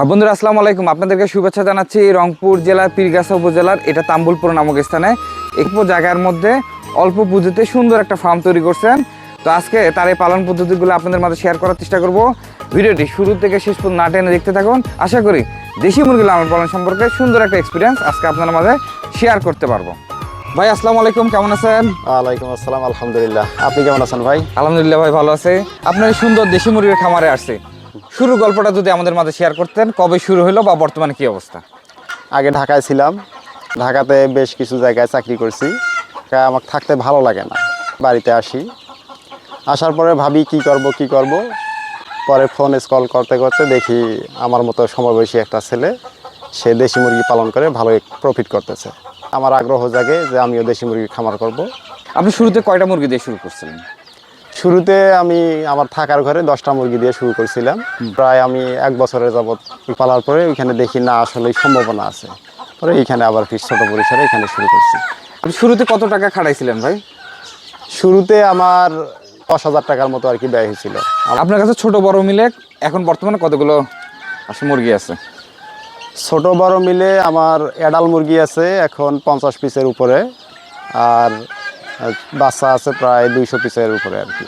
বন্ধুরা আসসালামু আলাইকুম, আপনাদেরকে শুভেচ্ছা জানাচ্ছি। রংপুর জেলার পীরগাছা উপজেলার এটা তাম্বুলপুর নামক স্থানে একটু জায়গার মধ্যে অল্প পুঁজিতে সুন্দর একটা ফার্ম তৈরি করছেন। তো আজকে তার এই পালন পদ্ধতিগুলো আপনাদের মাঝে শেয়ার করার চেষ্টা করব। ভিডিওটি শুরু থেকে শেষ পর্যন্ত না টেনে দেখতে থাকুন। আশা করি দেশি মুরগি লালন পালন সম্পর্কে সুন্দর একটা এক্সপিরিয়েন্স আজকে আপনাদের মাঝে শেয়ার করতে পারবো। ভাই আসসালামু আলাইকুম, কেমন আছেন? ওয়ালাইকুম আসসালাম, আলহামদুলিল্লাহ। আপনি কেমন আছেন ভাই? আলহামদুলিল্লাহ ভাই, ভালো আছে। আপনার এই সুন্দর দেশি মুরগির খামারে আসছে, শুরু গল্পটা যদি আমাদের মাঝে শেয়ার করতেন, কবে শুরু হলো বা বর্তমানে কি অবস্থা? আগে ঢাকায় ছিলাম, ঢাকাতে বেশ কিছু জায়গায় চাকরি করছি। আমার থাকতে ভালো লাগে না, বাড়িতে আসি। আসার পরে ভাবি কি করব। পরে ফোন কল করতে করতে দেখি আমার মতো সমবয়সী একটা ছেলে, সে দেশি মুরগি পালন করে ভালো প্রফিট করতেছে। আমার আগ্রহ জাগে যে আমিও দেশি মুরগি খামার করব। আপনি শুরুতে কয়টা মুরগি দিয়ে শুরু করছিলেন? শুরুতে আমি আমার থাকার ঘরে 10টা মুরগি দিয়ে শুরু করছিলাম। প্রায় আমি 1 বছরের যাবৎ পালার পরে ওইখানে দেখি না আসলে সম্ভাবনা আছে, পরে এইখানে আবার ছোট পরিসরে এখানে শুরু করছি। আপনি শুরুতে কত টাকা খাটাইছিলেন ভাই? শুরুতে আমার 10,000 টাকার মতো আর কি ব্যয় হয়েছিল। আপনার কাছে ছোট বড় মিলে এখন বর্তমানে কতগুলো মুরগি আছে? ছোট বড় মিলে আমার অ্যাডাল মুরগি আছে এখন 50 পিসের উপরে, আর বাচ্চা আছে প্রায় 200 পিসের উপরে আর কি।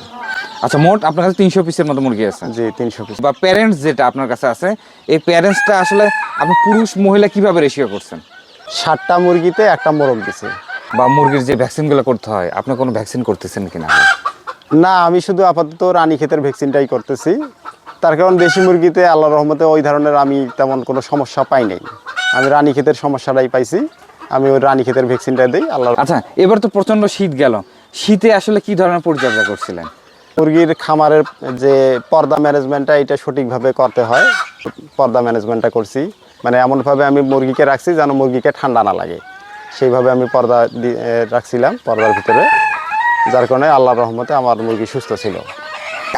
আচ্ছা, মোট আপনার কাছে 300 পিসের মতো মুরগি আছে? জি, 300 পিস। বা প্যারেন্টস যেটা আপনার কাছে আছে, এই প্যারেন্টসটা আসলে আপনি পুরুষ মহিলা কিভাবে রেশিও করছেন? 60টা মুরগিতে একটা মোরগ দিছে। বা মুরগির যে ভ্যাকসিনগুলো করতে হয়, আপনি কোনো ভ্যাকসিন করতেছেন কিনা? না, আমি শুধু আপাতত রানীক্ষেতের ভ্যাকসিনটাই করতেছি। তার কারণ দেশি মুরগিতে আল্লাহর রহমতে ওই ধরনের আমি তেমন কোনো সমস্যা পাই নাই। আমি রানীক্ষেতের সমস্যাটাই পাইছি, আমি ওই রানীক্ষেতের ভ্যাকসিনটা দিই আল্লাহ। আচ্ছা, এবার তো প্রচণ্ড শীত গেল, শীতে আসলে কি ধরনের পরিচর্যা করছিলেন? মুরগির খামারের যে পর্দা ম্যানেজমেন্টটা, এটা সঠিকভাবে করতে হয়। পর্দা ম্যানেজমেন্টটা করছি, মানে এমনভাবে আমি মুরগিকে রাখছি যেন মুরগিকে ঠান্ডা না লাগে, সেইভাবে আমি পর্দা রাখছিলাম পর্দার ভিতরে, যার কারণে আল্লাহর রহমতে আমার মুরগি সুস্থ ছিল।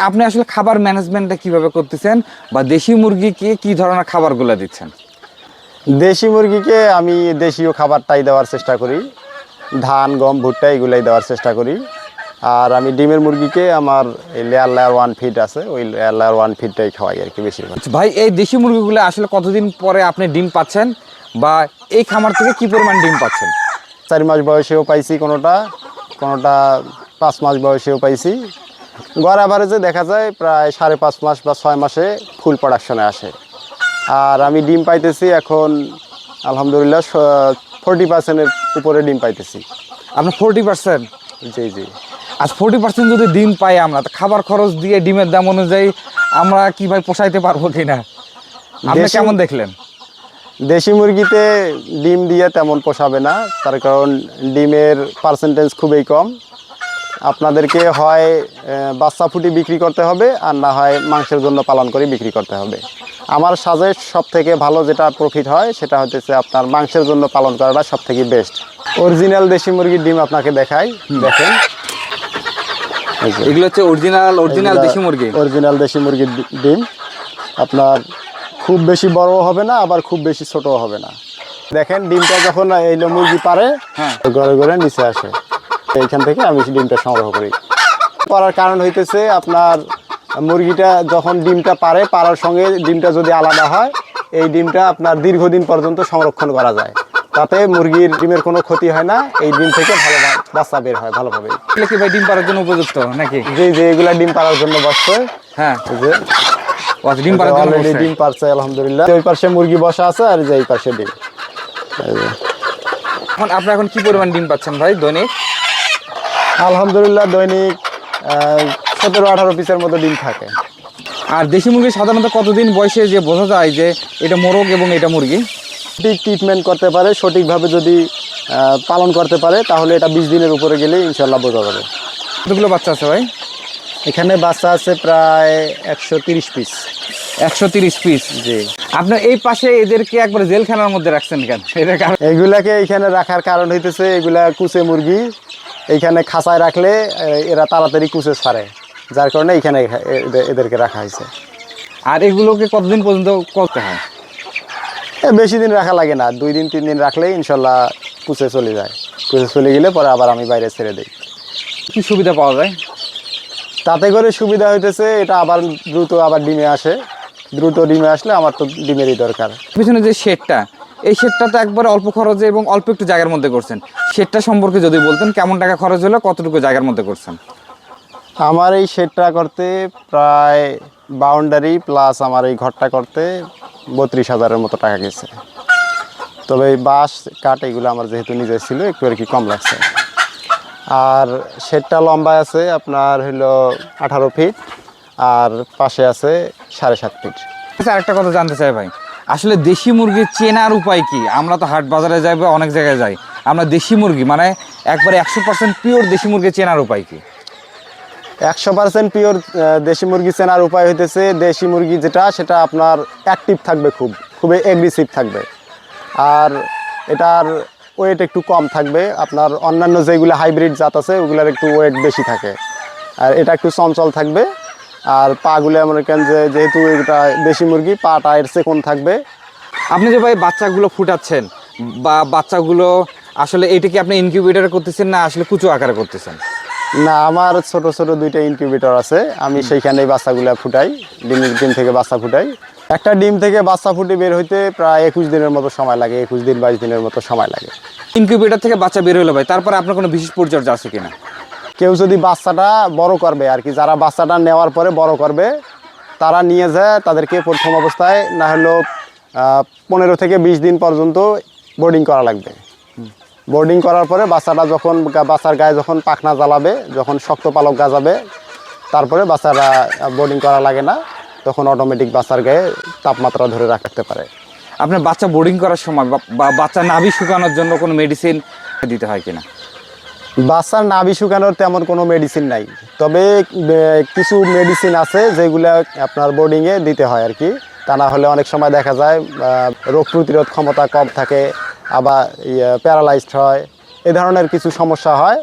আপনি আসলে খাবার ম্যানেজমেন্টটা কিভাবে করতেছেন, বা দেশি মুরগিকে কি ধরনের খাবারগুলো দিচ্ছেন? দেশি মুরগিকে আমি দেশীয় খাবারটাই দেওয়ার চেষ্টা করি, ধান গম ভুট্টা এগুলাই দেওয়ার চেষ্টা করি। আর আমি ডিমের মুরগিকে আমার এই লেয়ার 1 ফিড আছে, ওই লেয়ার 1 ফিডটাই খাওয়াই আর কি বেশিরভাগ। ভাই, এই দেশি মুরগিগুলো আসলে কতদিন পরে আপনি ডিম পাচ্ছেন, বা এই খামার থেকে কি পরিমাণ ডিম পাচ্ছেন? 4 মাস বয়সেও পাইছি, কোনোটা 5 মাস বয়সেও পাইছি। গড় অ্যাভারেজে দেখা যায় প্রায় 5.5 মাস বা 6 মাসে ফুল প্রোডাকশনে আসে। আর আমি ডিম পাইতেছি এখন আলহামদুলিল্লাহ 40%-এর উপরে ডিম পাইতেছি। আপনার 40%? জি জি। আজ 40% যদি ডিম পাই আমরা, তো খাবার খরচ দিয়ে ডিমের দাম অনুযায়ী আমরা কি ভাই পোষাইতে পারবো কিনা? আপনি কেমন দেখলেন? দেশি মুরগিতে ডিম দিয়ে তেমন পোষাবে না, তার কারণ ডিমের পার্সেন্টেজ খুবই কম। আপনাদেরকে হয় বাচ্চা ফুটি বিক্রি করতে হবে, আর না হয় মাংসের জন্য পালন করে বিক্রি করতে হবে। আমার সাজেস্ট সব থেকে ভালো যেটা প্রফিট হয় সেটা হচ্ছে আপনার মাংসের জন্য পালন করাটা সব থেকে বেস্ট। অরিজিনাল দেশি মুরগির ডিম আপনাকে দেখাই, দেখেন এগুলো হচ্ছে অরিজিনাল দেশি মুরগি। অরিজিনাল দেশি মুরগির ডিম। আপনার খুব বেশি বড়ও হবে না, আবার খুব বেশি ছোটও হবে না। দেখেন ডিমটা যখন এইলো মুরগি পারে, হ্যাঁ, ঘরে ঘরে নিচে আসে, এইখান থেকে আমি ডিমটা সংগ্রহ করি। করার কারণ হইতেছে আপনার মুরগিটা যখন ডিমটা পারার সঙ্গে ডিমটা যদি আলাদা হয়, এই ডিমটা আপনার দীর্ঘদিন পর্যন্ত সংরক্ষণ করা যায়, তাতে মুরগির ডিমের কোনো ক্ষতি হয় না। এই ডিম থেকে ভালো বাচ্চা বের হয় ভালোভাবে। এগুলো কি ভাই ডিম পাড়ার জন্য উপযুক্ত নাকি? যে এগুলা ডিম পাড়ার জন্য বসছে। হ্যাঁ, যে ডিম পাড়ার জন্য অলরেডি ডিম পারছে আলহামদুলিল্লাহ। ওই পাশে মুরগি বসা আছে, আর যে এই পাশে ডিম। আপনি এখন কি পরিমাণ ডিম পাচ্ছেন ভাই দৈনিক? আলহামদুলিল্লাহ দৈনিক 17-18 পিসের মতো ডিম থাকে। আর দেশি মুরগি সাধারণত কতদিন বয়সে যে বোঝা যায় যে এটা মোরগ এবং এটা মুরগি? সঠিক ট্রিটমেন্ট করতে পারে, সঠিকভাবে যদি পালন করতে পারে, তাহলে এটা 20 দিনের উপরে গেলে ইনশাল্লাহ বোঝা যাবে। কতগুলো বাচ্চা আছে ভাই? এখানে বাচ্চা আছে প্রায় 130 পিস। 130 পিস? জি। আপনার এই পাশে এদেরকে একবার জেলখানার মধ্যে রাখছেন কেন? এগুলাকে এখানে রাখার কারণ হইতেছে এগুলা কুচে মুরগি, এইখানে খাঁচায় রাখলে এরা তাড়াতাড়ি কুচে ছাড়ে, যার কারণে এখানে এদেরকে রাখা হয়েছে। আর এগুলোকে কতদিন পর্যন্ত করতে হয়? বেশি দিন রাখা লাগে না, 2 দিন 3 দিন রাখলেই ইনশাল্লাহ কুচে চলে যায়। কুচে চলে গেলে পরে আবার আমি বাইরে ছেড়ে দিই। কি সুবিধা পাওয়া যায়? তাতে করে সুবিধা হইতেছে এটা আবার দ্রুত আবার ডিমে আসে, দ্রুত ডিমে আসলে আমার তো ডিমেরই দরকার। পিছনে যে শেডটা, এই শেডটা তো একবারে অল্প খরচে এবং অল্প একটু জায়গার মধ্যে করছেন। শেডটা সম্পর্কে যদি বলতেন, কেমন টাকা খরচ হলো, কতটুকু জায়গার মধ্যে করছেন? আমার এই শেডটা করতে প্রায় বাউন্ডারি প্লাস আমার এই ঘরটা করতে 32,000-এর মতো টাকা গেছে। তবে এই বাঁশ কাঠ এগুলো আমার যেহেতু নিজের ছিল, একটু আর কি কম লাগছে। আর শেডটা লম্বা আছে আপনার হলো 18 ফিট, আর পাশে আছে 7.5 ফিট। আচ্ছা, আরেকটা কথা জানতে চাই ভাই, আসলে দেশি মুরগি চেনার উপায় কি? আমরা তো হাট বাজারে যাই বা অনেক জায়গায় যাই, আমরা দেশি মুরগি মানে একবারে 100% পিওর দেশি মুরগি চেনার উপায় কি? 100% পিওর দেশি মুরগি চেনার উপায় হইতেছে, দেশি মুরগি যেটা সেটা আপনার অ্যাক্টিভ থাকবে, খুবই অ্যাগ্রেসিভ থাকবে, আর এটার ওয়েট একটু কম থাকবে। আপনার অন্যান্য যেগুলো হাইব্রিড জাত আছে ওগুলোর একটু ওয়েট বেশি থাকে, আর এটা একটু চঞ্চল থাকবে। আর পাগুলো মনে করেন যেহেতু এটা দেশি মুরগি, পাটা এর চিকন থাকবে। আপনি যে ভাই বাচ্চাগুলো ফুটাচ্ছেন বা বাচ্চাগুলো আসলে এটা কি আপনি ইনকিউবেটরে করতেছেন না আসলে কুচু আকারে করতেছেন? না, আমার ছোট ছোট 2টা ইনকিউবেটর আছে, আমি সেইখানেই বাচ্চাগুলো ফুটাই, ডিম থেকে বাচ্চা ফুটাই। একটা ডিম থেকে বাচ্চা ফুটে বের হইতে প্রায় 21 দিনের মতো সময় লাগে, 21 দিন 22 দিনের মতো সময় লাগে। ইনকিউবেটর থেকে বাচ্চা বের হলো ভাই, তারপরে আপনার কোনো বিশেষ পরিচর্যা আছে কিনা? কেউ যদি বাচ্চাটা বড় করবে আর কি, যারা বাচ্চাটা নেওয়ার পরে বড় করবে তারা নিয়ে যায়, তাদেরকে প্রথম অবস্থায় না হলেও 15 থেকে 20 দিন পর্যন্ত বোর্ডিং করা লাগবে। বোর্ডিং করার পরে বাচ্চাটা যখন বাচ্চার গায়ে যখন পাখনা জ্বালাবে, যখন শক্ত পালক গাজাবে, তারপরে বাচ্চারা বোর্ডিং করা লাগে না, তখন অটোমেটিক বাচ্চার গায়ে তাপমাত্রা ধরে রাখতে পারে। আপনার বাচ্চা বোর্ডিং করার সময় বা বাচ্চা নাভি শুকানোর জন্য কোনো মেডিসিন দিতে হয় কিনা? বাচ্চার নাভি শুকানোর তেমন কোনো মেডিসিন নাই, তবে কিছু মেডিসিন আছে যেগুলো আপনার বোর্ডিংয়ে দিতে হয় আর কি। তা না হলে অনেক সময় দেখা যায় রোগ প্রতিরোধ ক্ষমতা কম থাকে, আবার প্যারালাইজড হয়, এ ধরনের কিছু সমস্যা হয়,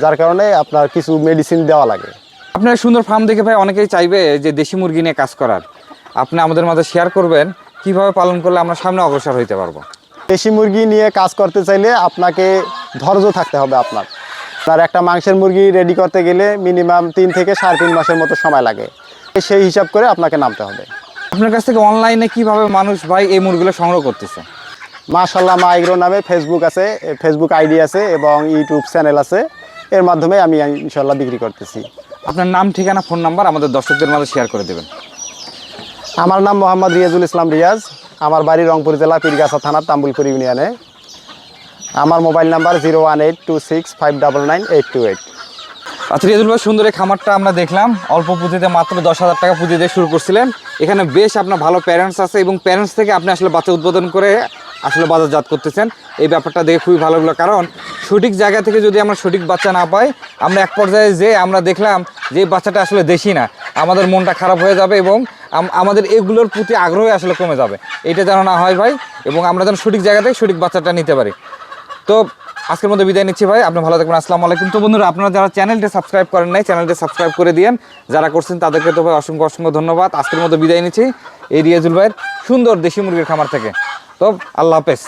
যার কারণে আপনার কিছু মেডিসিন দেওয়া লাগে। আপনার সুন্দর ফার্ম দেখে ভাই অনেকেই চাইবে যে দেশি মুরগি নিয়ে কাজ করার, আপনি আমাদের মাঝে শেয়ার করবেন কিভাবে পালন করলে আমরা সামনে অগ্রসর হইতে পারবো। দেশি মুরগি নিয়ে কাজ করতে চাইলে আপনাকে ধৈর্য থাকতে হবে। আপনার একটা মাংসের মুরগি রেডি করতে গেলে মিনিমাম 3 থেকে 3.5 মাসের মতো সময় লাগে, সেই হিসাব করে আপনাকে নামতে হবে। আপনার কাছ থেকে অনলাইনে কিভাবে মানুষ ভাই এই মুরগিগুলো সংগ্রহ করতেছে? মাশাআল্লাহ মা এগ্রো নামে ফেসবুক আছে, ফেসবুক আইডি আছে এবং ইউটিউব চ্যানেল আছে, এর মাধ্যমে আমি ইনশাল্লাহ বিক্রি করতেছি। আপনার নাম, ঠিকানা, ফোন নাম্বার আমাদের দর্শকদের মাঝে শেয়ার করে দেবেন। আমার নাম মোহাম্মদ রিয়াজুল ইসলাম রিয়াজ, আমার বাড়ি রংপুর জেলা পীরগাছা থানা তাম্বুলপুর ইউনিয়নে। আমার মোবাইল নাম্বার 01826599828। আচ্ছা রিয়াজুল ভাই, সুন্দর এই খামারটা আমরা দেখলাম, অল্প পুঁজিতে মাত্র 10,000 টাকা পুঁজি দিয়ে শুরু করছিলেন। এখানে বেশ আপনার ভালো প্যারেন্টস আছে এবং প্যারেন্টস থেকে আপনি আসলে বাচ্চা উৎপাদন করে আসলে বাজারজাত করতেছেন। এই ব্যাপারটা দেখে খুবই ভালো লাগলো, কারণ সঠিক জায়গা থেকে যদি আমরা সঠিক বাচ্চা না পাই, আমরা এক পর্যায়ে যে আমরা দেখলাম যে বাচ্চাটা আসলে দেশি না, আমাদের মনটা খারাপ হয়ে যাবে এবং আমাদের এগুলোর প্রতি আগ্রহ আসলে কমে যাবে। এটা যেন না হয় ভাই, এবং আমরা যেন সঠিক জায়গা থেকে সঠিক বাচ্চাটা নিতে পারি। তো আজকের মধ্যে বিদায় নিচ্ছি ভাই, আপনি ভালো থাকবেন। আসসালামু আলাইকুম। তো বন্ধুরা, আপনারা যারা চ্যানেলটি সাবস্ক্রাইব করেন নাই, চ্যানেলটি সাবস্ক্রাইব করে দিয়েন। যারা করছেন তাদেরকে তো ভাই অসংখ্য অসংখ্য ধন্যবাদ। আজকের মধ্যে বিদায় নিচ্ছি এই রিয়াজুল ভাইয়ের সুন্দর দেশি মুরগির খামার থেকে। তো আল্লাহ হাফেজ।